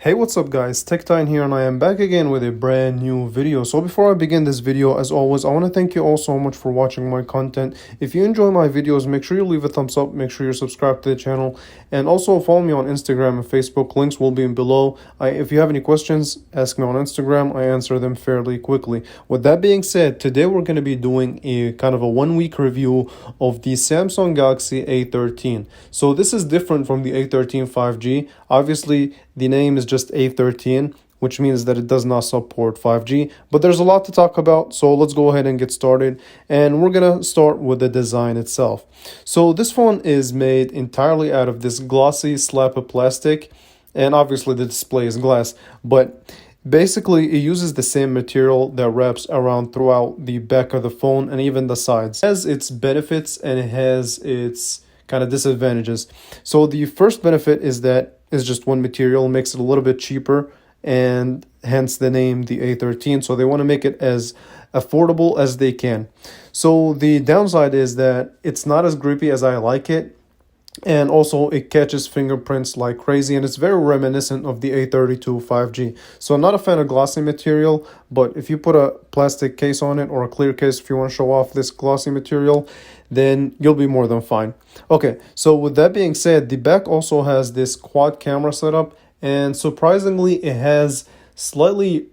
Hey, what's up guys, TechTine here and I am back again with a brand new video. So before I begin this video, as always, I want to thank you all so much for watching my content. If you enjoy my videos, make sure you leave a thumbs up, make sure you're subscribed to the channel, and also follow me on Instagram and Facebook. Links will be below. If you have any questions, ask me on Instagram. I answer them fairly quickly. With that being said, today we're going to be doing a kind of a 1 week review of the Samsung Galaxy A13. So this is different from the A13 5G. Obviously, the name is just A13, which means that it does not support 5G, but there's a lot to talk about, so let's go ahead and get started. And we're gonna start with the design itself. So this phone is made entirely out of this glossy slab of plastic, and obviously the display is glass, but basically it uses the same material that wraps around throughout the back of the phone and even the sides. It has its benefits and it has its kind of disadvantages. So the first benefit is that it's just one material, makes it a little bit cheaper, and hence the name the A13. So they want to make it as affordable as they can. So the downside is that it's not as grippy as I like it, and also it catches fingerprints like crazy, and it's very reminiscent of the A32 5G. So I'm not a fan of glossy material, but if you put a plastic case on it or a clear case if you want to show off this glossy material, then you'll be more than fine. Okay, so with that being said, the back also has this quad camera setup, and surprisingly it has slightly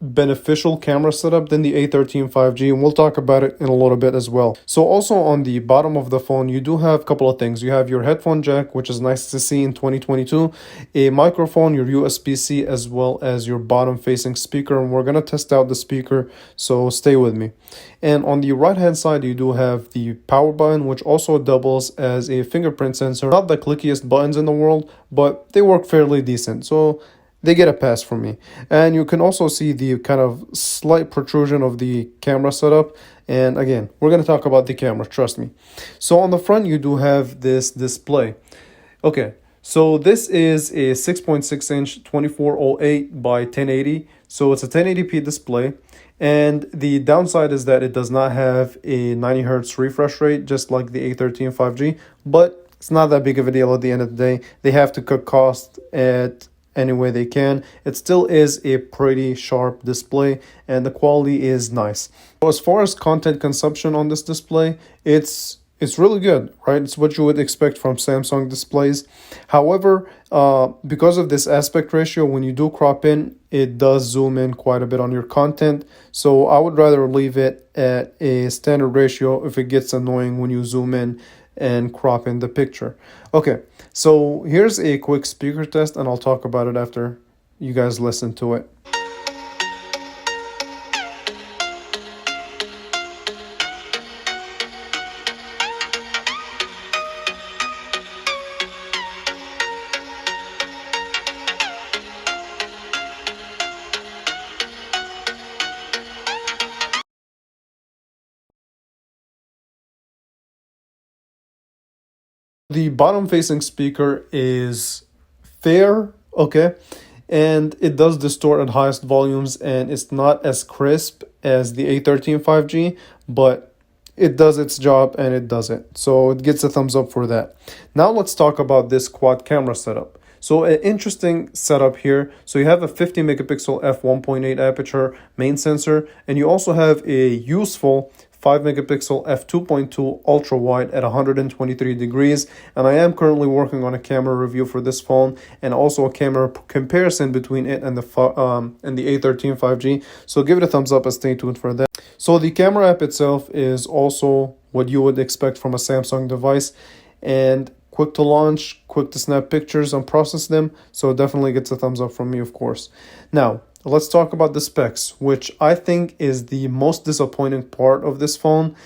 beneficial camera setup than the A13 5G, and we'll talk about it in a little bit as well. So also on the bottom of the phone, you do have a couple of things. You have your headphone jack, which is nice to see in 2022, a microphone, your USB-C, as well as your bottom facing speaker, and we're going to test out the speaker, so stay with me. And on the right hand side, you do have the power button, which also doubles as a fingerprint sensor. Not the clickiest buttons in the world, but they work fairly decent, so they get a pass from me. And you can also see the kind of slight protrusion of the camera setup. And again, we're going to talk about the camera, trust me. So on the front, you do have this display. Okay, so this is a 6.6 inch 2408 by 1080. So it's a 1080p display. And the downside is that it does not have a 90 hertz refresh rate, just like the A13 5G. But it's not that big of a deal at the end of the day. They have to cut costs at any way they can. It still is a pretty sharp display and the quality is nice. So as far as content consumption on this display, it's really good, right? It's what you would expect from Samsung displays. However, because of this aspect ratio, when you do crop in, it does zoom in quite a bit on your content. So I would rather leave it at a standard ratio if it gets annoying when you zoom in and crop in the picture. Okay, so here's a quick speaker test and I'll talk about it after you guys listen to it. The bottom facing speaker is fair, okay, and it does distort at highest volumes and it's not as crisp as the A13 5G, but it does its job and it does it. So it gets a thumbs up for that. Now let's talk about this quad camera setup. So an interesting setup here. So you have a 50 megapixel f1.8 aperture main sensor, and you also have a useful 5 megapixel f2.2 ultra wide at 123 degrees. And I am currently working on a camera review for this phone and also a camera comparison between it and the A13 5G. So give it a thumbs up and stay tuned for that. So the camera app itself is also what you would expect from a Samsung device, and quick to launch, quick to snap pictures and process them. So it definitely gets a thumbs up from me, of course. Now, let's talk about the specs, which I think is the most disappointing part of this phone.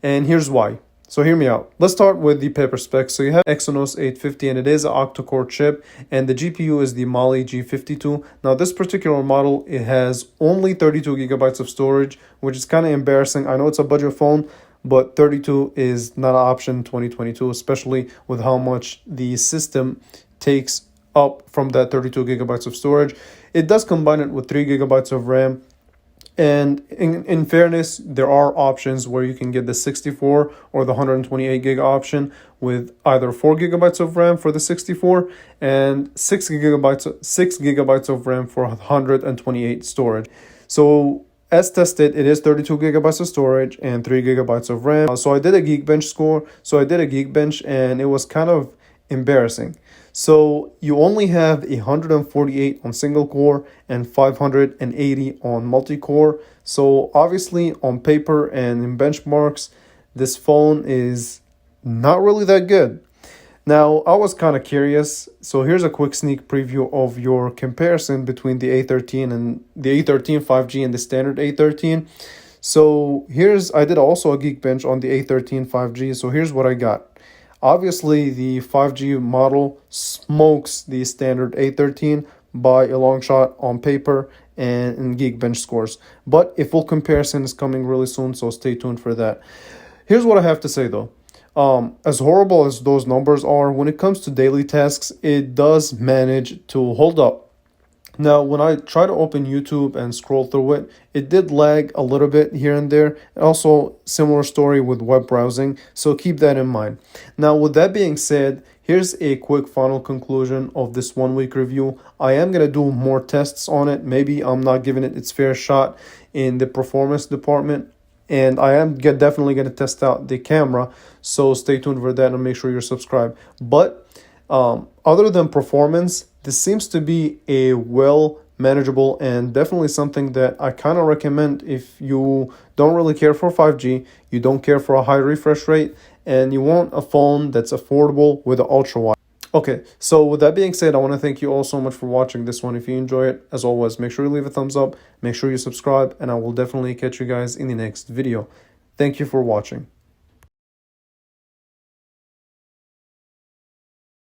And here's why. So hear me out. Let's start with the paper specs. So you have Exynos 850 and it is an octa-core chip, and the GPU is the Mali G52. Now this particular model, it has only 32 gigabytes of storage, which is kind of embarrassing. I know it's a budget phone, but 32 is not an option in 2022, especially with how much the system takes up from that 32 gigabytes of storage. It does combine it with 3 gigabytes of RAM And in fairness, there are options where you can get the 64 or the 128 gig option with either 4 gigabytes of RAM for the 64 and 6 gigabytes of RAM for 128 storage. So as tested, it is 32 gigabytes of storage and 3 gigabytes of RAM. So I did a Geekbench score. So I did a Geekbench and it was kind of embarrassing. So you only have 148 on single core and 580 on multi-core. So obviously on paper and in benchmarks, this phone is not really that good. Now, I was kind of curious. So here's a quick sneak preview of your comparison between the A13 and the A13 5G and the standard A13. So I did also a Geekbench on the A13 5G. So here's what I got. Obviously, the 5G model smokes the standard A13 by a long shot on paper and in Geekbench scores. But a full comparison is coming really soon, so stay tuned for that. Here's what I have to say though. As horrible as those numbers are, when it comes to daily tasks, it does manage to hold up. Now, when I try to open YouTube and scroll through it, it did lag a little bit here and there. Also, similar story with web browsing, so keep that in mind. Now, with that being said, here's a quick final conclusion of this 1 week review. I am going to do more tests on it. Maybe I'm not giving it its fair shot in the performance department. And I am definitely going to test out the camera. So stay tuned for that and make sure you're subscribed. But other than performance, this seems to be a well manageable and definitely something that I kind of recommend if you don't really care for 5G, you don't care for a high refresh rate, and you want a phone that's affordable with an ultra wide. Okay, so with that being said, I want to thank you all so much for watching this one. If you enjoy it, as always, make sure you leave a thumbs up, make sure you subscribe, and I will definitely catch you guys in the next video. Thank you for watching.